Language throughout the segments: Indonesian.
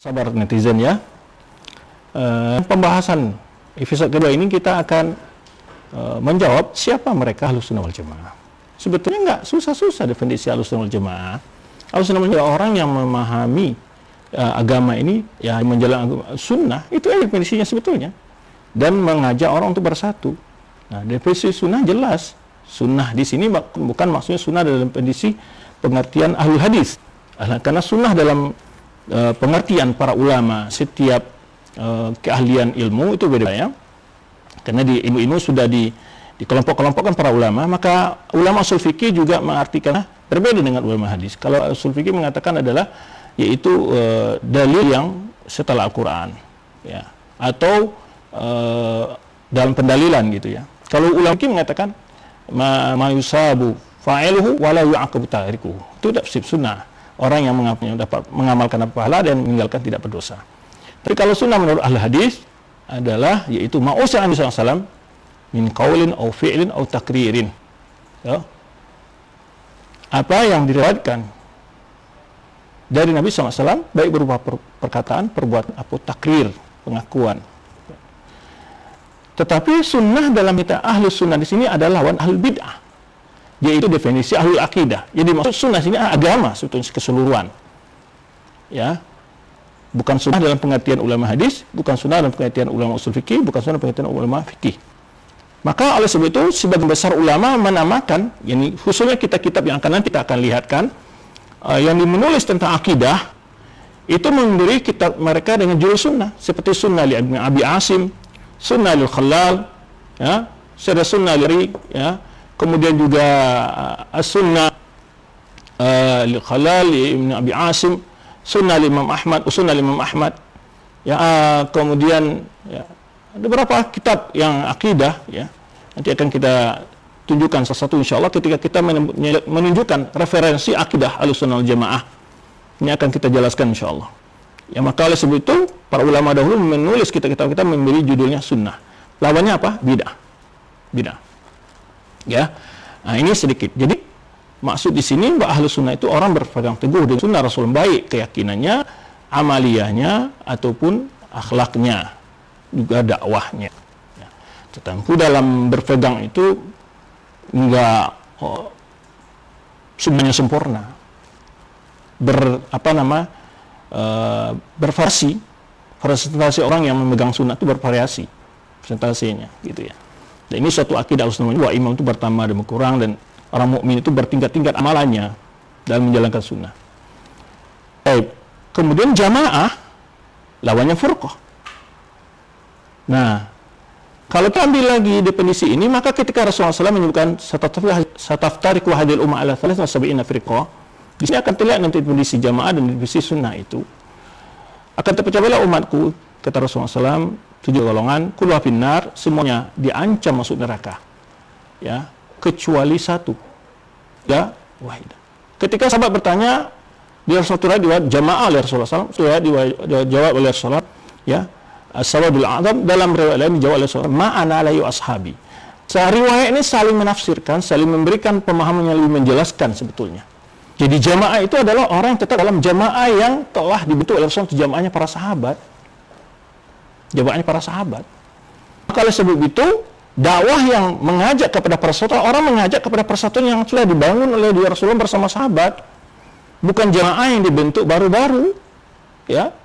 Sabar netizen ya. Pembahasan episode kedua ini kita akan menjawab siapa mereka Ahlussunnah wal Jamaah. Sebetulnya nggak susah-susah definisi Ahlussunnah wal Jamaah. Ahlussunnah wal Jamaah orang yang memahami agama ini, ya menjalankan sunnah, itu definisinya sebetulnya, dan mengajak orang untuk bersatu. Nah, definisi sunnah jelas. Sunnah di sini bukan maksudnya sunnah dalam definisi pengertian ahlul hadis, karena sunnah dalam pengertian para ulama, setiap keahlian ilmu itu beda ya. Karena di ilmu sudah di kelompok-kelompokkan para ulama, maka ulama usul fikih juga mengartikan berbeda dengan ulama hadis. Kalau usul fikih mengatakan adalah yaitu dalil yang setelah Al-Qur'an, ya, atau dalam pendalilan gitu ya. Kalau ulama fikih mengatakan ma yusabu fa'iluhu wa la yu'aqabu tarikuhu. Itu tafsir sunnah. Orang yang dapat mengamalkan pahala dan meninggalkan tidak berdosa. Tapi kalau sunnah menurut ahli hadis adalah yaitu ma'usya Nabi SAW min qaulin au fi'lin au takririn. Ya. Apa yang diriwayatkan dari Nabi SAW baik berupa perkataan, perbuatan, atau takrir, pengakuan. Tetapi sunnah dalam kita ahlus sunnah di sini adalah lawan ahlul bid'ah. Yaitu definisi ahlul akidah. Jadi maksud sunnah sini agama sebetulnya keseluruhan. Ya. Bukan sunnah dalam pengertian ulama hadis, bukan sunnah dalam pengertian ulama usul fikih, bukan sunnah dalam pengertian ulama fikih. Maka oleh sebab itu sebagian besar ulama menamakan, yakni khususnya kitab-kitab yang kita akan lihatkan yang menulis tentang akidah itu memberi kitab mereka dengan judul sunnah, seperti sunnah li Abi Asim, sunnah lil Khalal, ya, sunnah li, ya. Kemudian juga as-sunnah lil Khalal Ibn Abi Asim, sunnah Imam Ahmad, sunnah Imam Ahmad. Ya, kemudian ya, ada beberapa kitab yang akidah ya. Nanti akan kita tunjukkan salah satu insyaallah ketika kita menunjukkan referensi akidah Ahlussunnah wal Jamaah. Ini akan kita jelaskan insyaallah. Ya, maka oleh sebab itu para ulama dahulu menulis kitab-kitab kita memberi judulnya sunnah. Lawannya apa? Bid'ah. Bid'ah. Ya, nah ini sedikit. Jadi maksud di sini bahwa ahlus sunnah itu orang berpegang teguh dengan sunnah Rasul, baik keyakinannya, amaliyahnya, ataupun akhlaknya, juga dakwahnya. Ya. Tetapi dalam berpegang itu enggak semuanya sempurna. Bervariasi. Presentasi orang yang memegang sunnah itu bervariasi presentasinya, gitu ya. Dan ini suatu akidah Ahlussunnah bahwa imam itu bertambah dan berkurang, dan orang mukmin itu bertingkat-tingkat amalannya dalam menjalankan sunnah. Baik. Kemudian jamaah lawannya furqah. Nah, kalau kita ambil lagi definisi ini, maka ketika Rasulullah SAW menyebutkan sataftariqu hadhil ummah ala 73 firqah, di sini akan terlihat nanti definisi jamaah dan definisi sunnah itu. Akan terpecah belah umatku, kata Rasulullah SAW, 7 golongan, kulluha finnar, semuanya diancam masuk neraka. Ya, kecuali satu. Ya, wahidah. Ketika sahabat bertanya, di Rasulullah diwajib jamaah oleh Rasulullah SAW, dijawab oleh Rasulullah, ya, as-sawadul a'zam, dalam riwayat lain dijawab oleh Rasulullah, ma'ana layu ashabi. Riwayat ini saling menafsirkan, saling memberikan pemahaman yang lebih menjelaskan sebetulnya. Jadi jamaah itu adalah orang yang tetap dalam jamaah yang telah dibentuk oleh Rasulullah, jamaahnya para sahabat. Jamaahnya para sahabat. Maka oleh sebab itu, dakwah yang mengajak kepada persatuan, orang mengajak kepada persatuan yang sudah dibangun oleh Rasulullah bersama sahabat. Bukan jamaah yang dibentuk baru-baru, ya,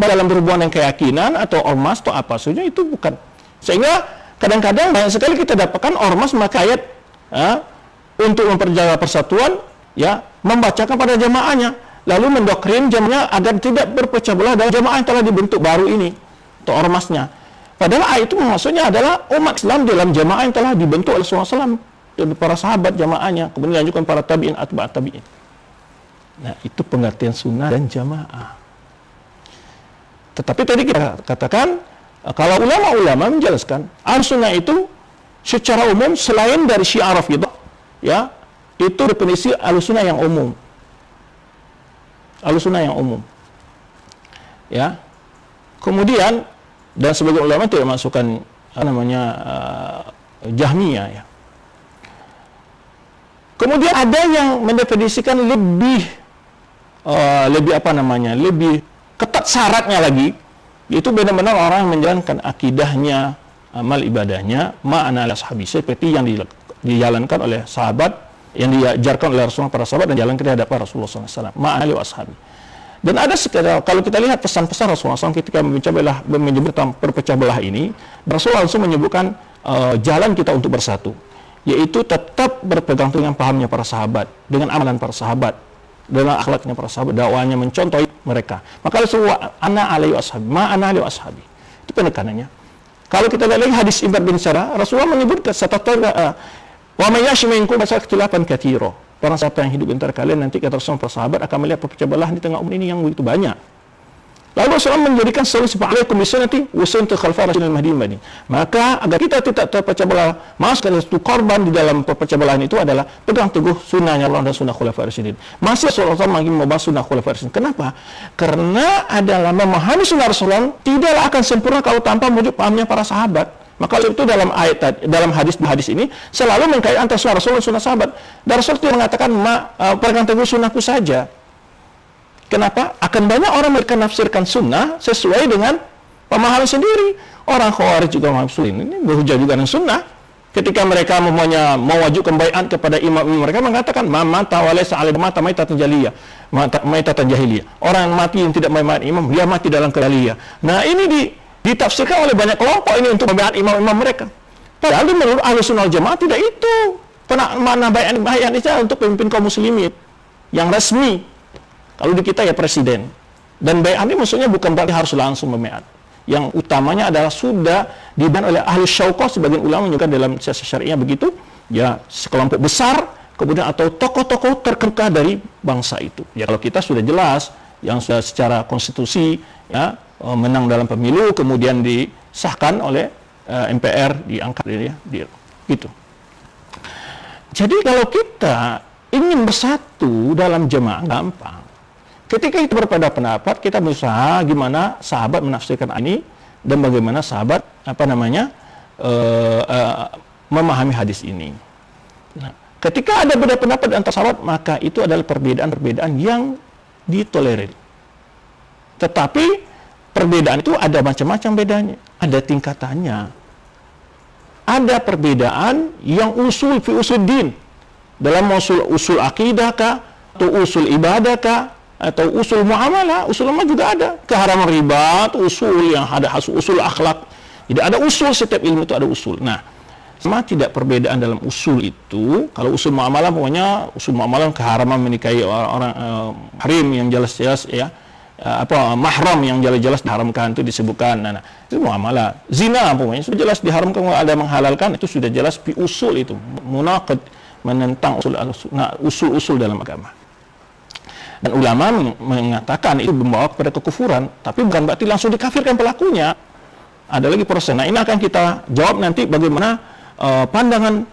dalam berhubungan dengan keyakinan atau ormas atau apa saja, itu bukan. Sehingga kadang-kadang banyak sekali kita dapatkan ormas memakai ayat untuk memperjaga persatuan, ya, membacakan pada jamaahnya, lalu mendoktrin jamaahnya agar tidak berpecah belah dari jamaah yang telah dibentuk baru ini atau ormasnya. Padahal ayat itu maksudnya adalah umat Islam dalam jamaah yang telah dibentuk oleh Rasulullah SAW dan para sahabat jamaahnya, kemudian dilanjutkan para tabi'in, atba'at tabi'in. Nah, itu pengertian sunnah dan jamaah. Tetapi tadi kita katakan, kalau ulama-ulama menjelaskan, al-sunnah itu secara umum selain dari syiar Rafidhah, ya, itu definisi al-sunnah yang umum. Al-sunnah yang umum. Ya. Kemudian dan sebagian ulama tidak masukkan Jahmiyah, ya. Kemudian ada yang mendefinisikan lebih ketat syaratnya lagi, itu benar-benar orang yang menjalankan akidahnya, amal ibadahnya, ma'ana ashabi, seperti yang dijalankan oleh sahabat, yang diajarkan oleh Rasulullah, para sahabat, dan jalankan di hadapan Rasulullah SAW, ma'ana ashabi. Dan ada sekedar, kalau kita lihat pesan-pesan Rasulullah SAW ketika menyebut tentang perpecah belah ini, Rasulullah langsung menyebutkan jalan kita untuk bersatu, yaitu tetap berpegang dengan pahamnya para sahabat, dengan amalan para sahabat, dengan akhlaknya para sahabat, dakwahnya mencontohi mereka. Maka Rasulullah ana alaihi ashabi, ma ana alaihi ashabi. Itu penekanannya. Kalau kita lihat lagi hadis Ibad bin Sarah, Rasulullah menyebutkan wa may yash minkum fasakhtilafan katsira. Orang siapa yang hidup antara kalian nanti kata Rasulullah para sahabat akan melihat perpecah belah di tengah umat ini yang begitu banyak. Lalu Rasulullah menjadikan solusi fa'alaikum bisunnati wa sunnati khulafa'ir rasyidin al-mahdiyyin. Maka agar kita tidak terpecah belah, masukkan satu korban di dalam perpecah belahan itu adalah pegang teguh sunnahnya Allah dan sunnah khulafa'ir rasyidin. Masih Rasulullah lagi membahas sunnah khulafa'ir rasyidin. Kenapa? Karena adalah memahami sunnah Rasulullah tidaklah akan sempurna kalau tanpa wujud pahamnya para sahabat. Maka itu dalam ayat, dalam hadis ini selalu mengkait antara sunnah Rasulullah dan sunnah sahabat. Dan Rasulullah mengatakan pegang teguh sunnahku saja. Kenapa? Akan banyak orang mereka nafsirkan sunnah sesuai dengan pemahaman sendiri. Orang Khawarij juga Muslim ini berhujah juga dengan sunnah. Ketika mereka mewajibkan baiat kepada imam mereka mengatakan mata walaysa alaihi mata maitatan jaliyah, maitatan jahiliyah. Orang yang mati yang tidak baiat imam, dia mati dalam kejaliyah. Nah, ini ditafsirkan oleh banyak kelompok ini untuk baiat imam-imam mereka. Padahal menurut Ahlussunnah wal Jamaah tidak itu. Mana baiat itu untuk pemimpin kaum muslimin yang resmi. Kalau di kita ya presiden. Dan baiat ini maksudnya bukan berarti harus langsung membaiat. Yang utamanya adalah sudah dibahas oleh ahli syauqah, sebagian ulama juga dalam siasat syariah begitu, ya sekelompok besar, kemudian atau tokoh-tokoh terkemuka dari bangsa itu. Ya kalau kita sudah jelas, yang sudah secara konstitusi ya menang dalam pemilu, kemudian disahkan oleh MPR, diangkat gitu. Jadi kalau kita ingin bersatu dalam jemaah gampang. Ketika kita berbeda pendapat, kita berusaha gimana sahabat menafsirkan ini dan bagaimana sahabat memahami hadis ini. Nah, ketika ada beda pendapat antara sahabat, maka itu adalah perbedaan-perbedaan yang ditolerir. Tetapi perbedaan itu ada macam-macam bedanya, ada tingkatannya. Ada perbedaan yang usul fi usul din, dalam usul akidah kah, atau usul ibadah kah, atau usul muamalah, usul muamalah juga ada. Keharaman riba, usul yang ada usul akhlak. Jadi ada usul, setiap ilmu itu ada usul. Nah, sama tidak perbedaan dalam usul itu. Kalau usul muamalah, pokoknya usul muamalah keharaman menikahi orang harim yang jelas-jelas ya, mahram yang jelas-jelas diharamkan itu disebutkan. Nah, itu muamalah. Zina pokoknya sudah jelas diharamkan, ada menghalalkan, itu sudah jelas fi usul itu. Munaqid, menentang usul-usul dalam agama. Dan ulama mengatakan itu membawa kepada kekufuran, tapi bukan berarti langsung dikafirkan pelakunya. Ada lagi proses. Nah, ini akan kita jawab nanti bagaimana pandangan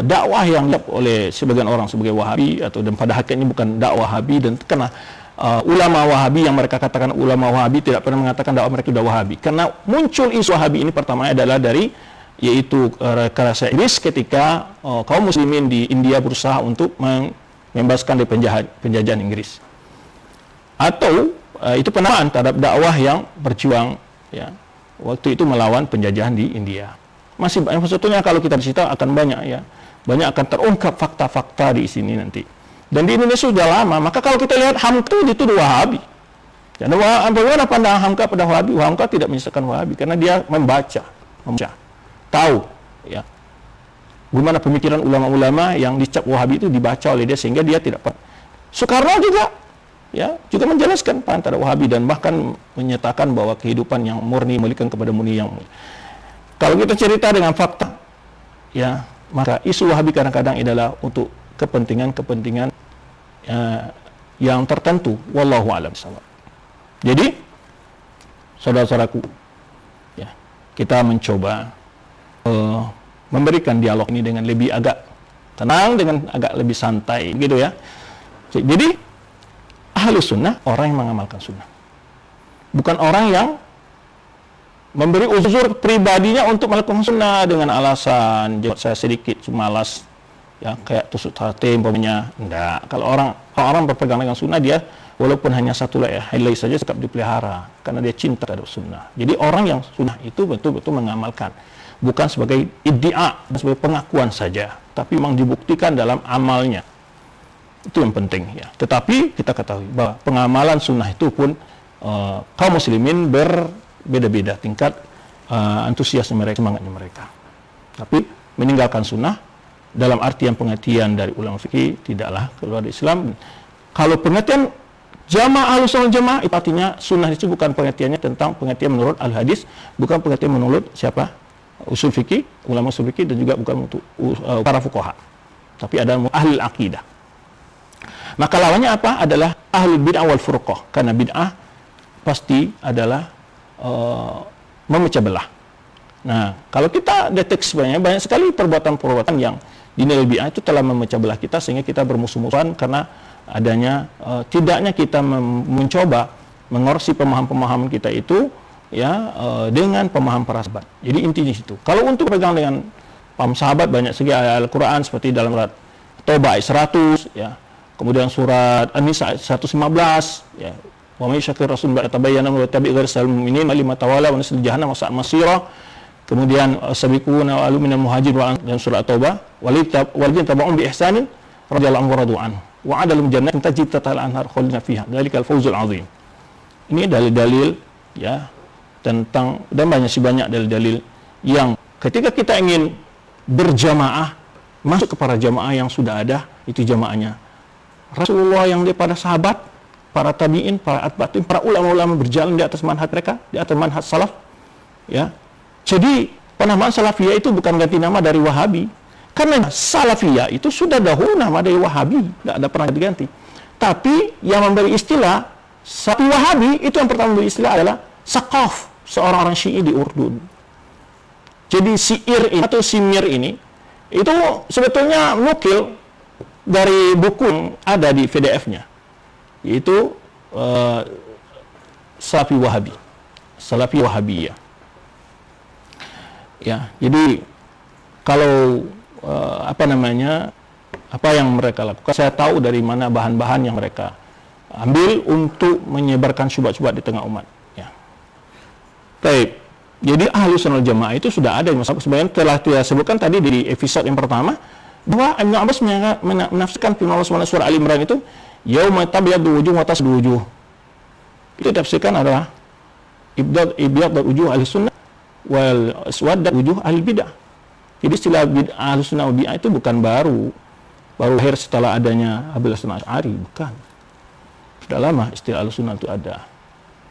dakwah yang oleh sebagian orang sebagai Wahabi, atau dan pada hakikatnya bukan dakwah Wahabi, dan karena ulama Wahabi yang mereka katakan ulama Wahabi tidak pernah mengatakan dakwah mereka sudah Wahabi. Karena muncul isu Wahabi ini pertama adalah dari yaitu rekayasa Inggris ketika kaum muslimin di India berusaha untuk membebaskan dari penjajahan Inggris, atau itu penamaan terhadap dakwah yang berjuang ya waktu itu melawan penjajahan di India. Masih banyak, sebetulnya kalau kita cerita akan banyak akan terungkap fakta-fakta di sini nanti. Dan di Indonesia sudah lama. Maka kalau kita lihat Hamka itu Wahabi. Dan bagaimana pandangan Hamka pada Wahabi? Hamka tidak menyisakan Wahabi karena dia membaca, tahu ya bagaimana pemikiran ulama-ulama yang dicap Wahabi itu dibaca oleh dia sehingga dia tidak pernah. Soekarno juga menjelaskan antara Wahabi dan bahkan menyatakan bahwa kehidupan yang murni memulihkan kepada murni yang murni. Kalau kita cerita dengan fakta, ya maka isu Wahabi kadang-kadang adalah untuk kepentingan yang tertentu. Wallahu a'lam bishawab. Jadi, saudara-saudaraku, ya kita mencoba memberikan dialog ini dengan lebih agak tenang, dengan agak lebih santai, gitu ya. Jadi, ahlu sunnah, orang yang mengamalkan sunnah. Bukan orang yang memberi uzur pribadinya untuk melakukan sunnah dengan alasan, saya sedikit malas, ya kayak tusuk sate, umpamanya. Enggak. Kalau orang berpegang dengan sunnah, dia walaupun hanya satu helai saja tetap dipelihara karena dia cinta terhadap sunnah. Jadi orang yang sunnah itu betul-betul mengamalkan, bukan sebagai iddia, sebagai pengakuan saja, tapi memang dibuktikan dalam amalnya. Itu yang penting ya. Tetapi kita ketahui bahwa pengamalan sunnah itu pun kaum muslimin berbeda-beda tingkat antusiasme mereka, semangatnya mereka. Tapi meninggalkan sunnah dalam artian pengertian dari ulama fikih tidaklah keluar dari Islam. Kalau pengertian jamaah Ahlussunnah Jamaah itu artinya sunnah itu bukan pengertiannya tentang pengertian menurut al-hadis, bukan pengertian menurut siapa? Usul fikih, ulama usul fikih, dan juga bukan untuk para fuqaha. Tapi ada ahli akidah. Maka lawannya apa? Adalah ahli bid'ah wal furqah. Karena bid'ah pasti adalah memecah belah. Nah, kalau kita deteksi sebenarnya banyak sekali perbuatan-perbuatan yang dinilai bid'ah itu telah memecah belah kita sehingga kita bermusuh-musuhan karena adanya tidaknya kita mencoba mengoreksi pemahaman-pemahaman kita itu ya dengan pemahaman para sahabat. Jadi intinya situ. Kalau untuk pegang dengan paham sahabat banyak segi Al-Qur'an seperti dalam surat Taubah ayat 100 ya. Kemudian surat An-Nisa ayat 115 ya. Wa may syakir rasul ba'da tabayyana wa tabi' ghayra sal mu'minin lima tawalla wa nasil jahannam wa sa'at masira. Kemudian sabiquna wa aluminal muhajirin dan surat Taubah waladzina tabi'un bi ihsanin radhiyallahu anhu wa radu anhu wa adalum jannatin tajri tahtal anhar khalidina fiha dzalikal fawzul azim. Ini dalil-dalil ya tentang, dan banyak dalil-dalil yang ketika kita ingin berjamaah masuk kepada jamaah yang sudah ada, itu jamaahnya Rasulullah yang daripada sahabat, para tabi'in, para atba'in, para ulama-ulama berjalan di atas manhaj mereka, di atas manhaj salaf ya. Jadi penamaan salafiyah itu bukan ganti nama dari Wahabi. Karena salafiyah itu sudah dahulu nama dari Wahabi, tidak ada pernah diganti. Tapi yang memberi istilah Salafi Wahabi itu yang pertama memberi istilah adalah Saqaf, seorang orang Syi'i di Urdun. Jadi Syi'ir ini atau Simir ini itu sebetulnya nukil dari buku yang ada di PDF-nya, yaitu Salafi Wahabi, Salafi Wahabiyah. Ya, jadi kalau apa yang mereka lakukan, saya tahu dari mana bahan-bahan yang mereka ambil untuk menyebarkan syubhat-syubhat di tengah umat ya. Baik, jadi Ahlussunnah Jamaah itu sudah ada, sebenarnya telah kita sebutkan tadi di episode yang pertama bahwa Ibnu Abbas menafsirkan firman Allah SWT surah Al-Imran itu yauma tabyaddu wujuh wa tasdu wujuh, itu tafsirkan adalah ibyad wujuh Ahlussunnah wal aswad wujuh Ahlul-Bidah. Jadi istilah Ahlussunnah wal Bid'ah itu bukan baru lahir setelah adanya Abil Hasan Asy'ari, bukan. Sudah lama istilah Ahlussunnah itu ada.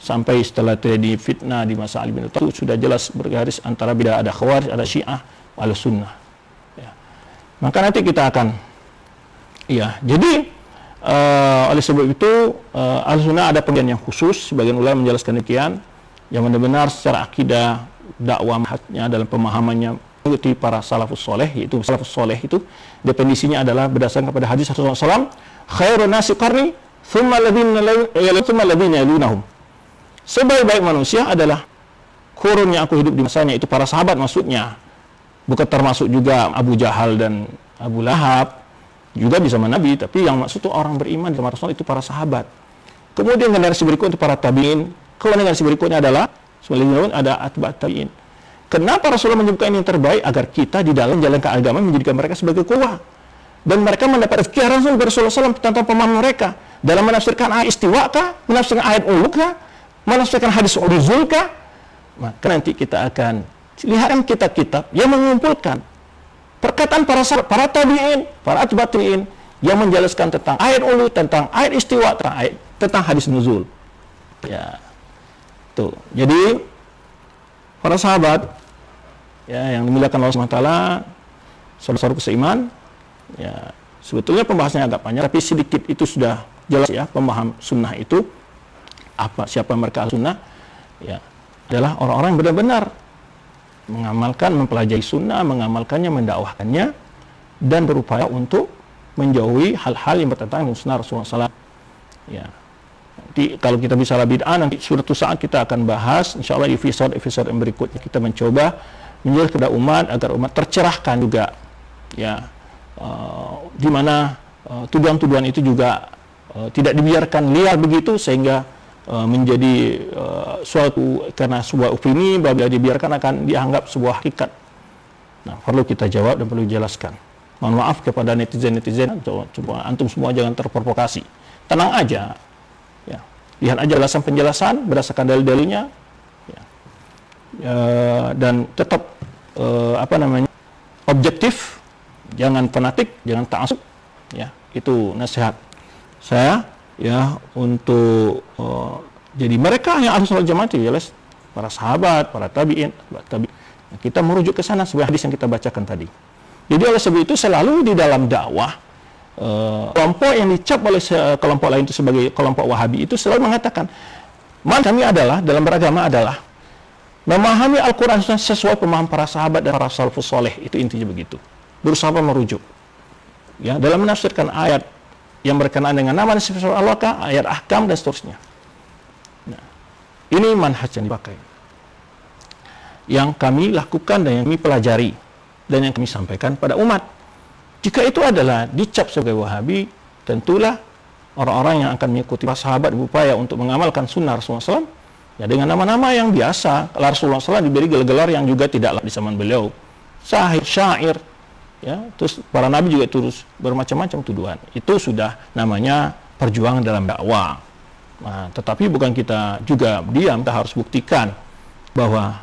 Sampai setelah terjadi fitnah di masa Ali bin Abi Thalib sudah jelas bergaris antara bid'ah, ada Khawarij, ada Syiah, Ahlussunnah. Ya. Maka nanti kita akan iya. Jadi oleh sebab itu Ahlussunnah ada pengertian yang khusus, sebagian ulama menjelaskan demikian, yang benar-benar secara akidah, dakwah manhajnya dalam pemahamannya mengikuti para salafus soleh, yaitu salafus soleh itu definisinya adalah berdasarkan kepada hadis Rasulullah SAW, khairun nasi qarni thumma alladhina yalunahum. Sebaik-baik manusia adalah kurun yang aku hidup di masanya, itu para sahabat maksudnya. Bukan termasuk juga Abu Jahal dan Abu Lahab, juga di zaman Nabi, tapi yang maksud itu orang beriman sama Rasulullah itu para sahabat. Kemudian generasi berikutnya itu para tabi'in, kemudian generasi berikutnya adalah sebenarnya ada atba' tabi'in. Kenapa Rasulullah menyebutkan ini yang terbaik? Agar kita di dalam jalan keagamaan menjadikan mereka sebagai kuwah. Dan mereka mendapat rezeki Rasulullah SAW tentang pemahaman mereka. Dalam menafsirkan ayat istiwa kah? Menafsirkan ayat uluk kah? Menafsirkan hadis nuzul kah? Maka nanti kita akan lihatkan kitab-kitab yang mengumpulkan perkataan para sahabat, para tabi'in, para atba' tabi'in yang menjelaskan tentang ayat uluk, tentang ayat istiwa, tentang hadis nuzul. Ya. Tuh. Jadi para sahabat ya yang dimuliakan Allah SWT, saudara-saudara seiman, ya sebetulnya pembahasannya agak panjang, tapi sedikit itu sudah jelas ya. Pemaham sunnah itu apa, siapa mereka sunnah ya, adalah orang-orang yang benar-benar mengamalkan, mempelajari sunnah, mengamalkannya, mendakwahkannya, dan berupaya untuk menjauhi hal-hal yang bertentangan dengan sunnah Rasulullah SAW ya. Nanti kalau kita bicara bid'ah, nanti suatu saat kita akan bahas, insyaallah di episode yang berikutnya kita mencoba menjelaskan kepada umat agar umat tercerahkan juga ya, di mana tuduhan-tuduhan itu juga tidak dibiarkan liar begitu sehingga menjadi suatu karena sebuah opini bila dibiarkan akan dianggap sebuah hakikat. Nah, perlu kita jawab dan perlu dijelaskan. Mohon maaf kepada netizen-netizen, coba antum semua jangan terprovokasi. Tenang aja, ya. Lihat aja penjelasan berdasarkan dalil-dalilnya, ya. Dan tetap objektif, jangan fanatik, jangan ta'assub, ya. Itu nasihat saya, ya, untuk jadi mereka yang ahli sunnah jamaah, jelas para sahabat, para tabi'in, kita merujuk ke sana sebuah hadis yang kita bacakan tadi. Jadi oleh sebab itu selalu di dalam dakwah kelompok yang dicap oleh kelompok lain itu sebagai kelompok Wahabi itu selalu mengatakan, kami adalah dalam beragama adalah memahami Al-Quran sesuai pemahaman para sahabat dan para salafus soleh. Itu intinya begitu. Berusaha merujuk, ya, dalam menafsirkan ayat yang berkenaan dengan nama dan sifat Allah, ayat ahkam dan seterusnya. Nah, ini manhaj yang dipakai, yang kami lakukan dan yang kami pelajari dan yang kami sampaikan pada umat. Jika itu adalah dicap sebagai Wahabi, tentulah orang-orang yang akan mengikuti para sahabat berupaya untuk mengamalkan sunnah Rasulullah SAW, ya, dengan nama-nama yang biasa. Rasulullah SAW diberi gelar-gelar yang juga tidaklah di zaman beliau, sahir, syair, ya, terus para nabi juga terus bermacam-macam tuduhan. Itu sudah namanya perjuangan dalam dakwah. Nah, tetapi bukan kita juga diam, kita harus buktikan bahwa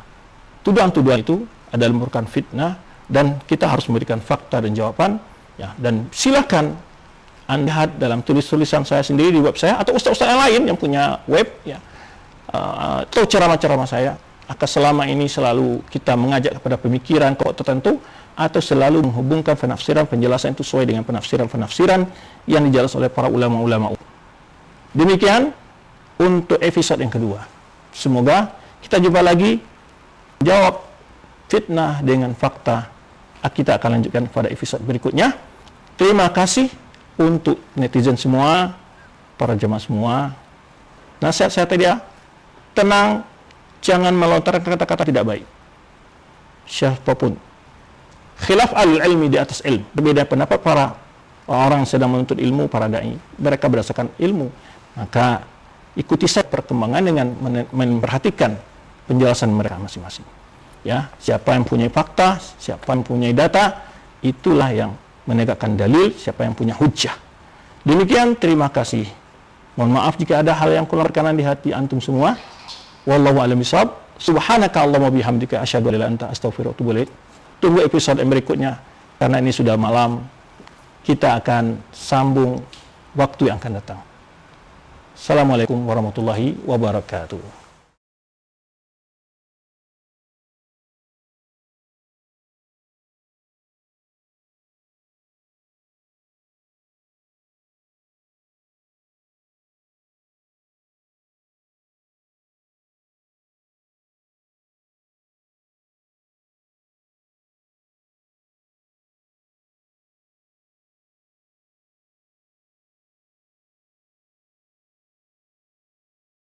tuduhan-tuduhan itu adalah merupakan fitnah dan kita harus memberikan fakta dan jawaban, ya. Dan silakan Anda lihat dalam tulisan saya sendiri di web saya atau ustaz-ustaz yang lain yang punya web, ya, atau ceramah-ceramah saya. Akan selama ini selalu kita mengajak kepada pemikiran kok tertentu atau selalu menghubungkan penafsiran penjelasan itu sesuai dengan penafsiran yang dijelaskan oleh para ulama-ulama. Demikian untuk episode yang kedua. Semoga kita jumpa lagi, jawab fitnah dengan fakta. Kita akan lanjutkan pada episode berikutnya. Terima kasih untuk netizen semua, para jemaah semua. Nasihat saya tadi, tenang, jangan melontarkan kata-kata tidak baik. Siapapun. Khilaf al-ilmi di atas ilmu. Berbeda pendapat para orang yang sedang menuntut ilmu, para da'i. Mereka berdasarkan ilmu. Maka ikuti saja perkembangan dengan memperhatikan penjelasan mereka masing-masing. Ya, siapa yang punya fakta, siapa yang punya data, itulah yang menegakkan dalil, siapa yang punya hujjah. Demikian, terima kasih. Mohon maaf jika ada hal yang kurang berkenan di hati antum semua. Wallahu a'lam bishawab. Subhanaka Allahumma bihamdika asyhadu an la ilaha illa anta astaghfiruka wa atubu ilaik. Tunggu episode yang berikutnya karena ini sudah malam. Kita akan sambung waktu yang akan datang. Assalamualaikum warahmatullahi wabarakatuh.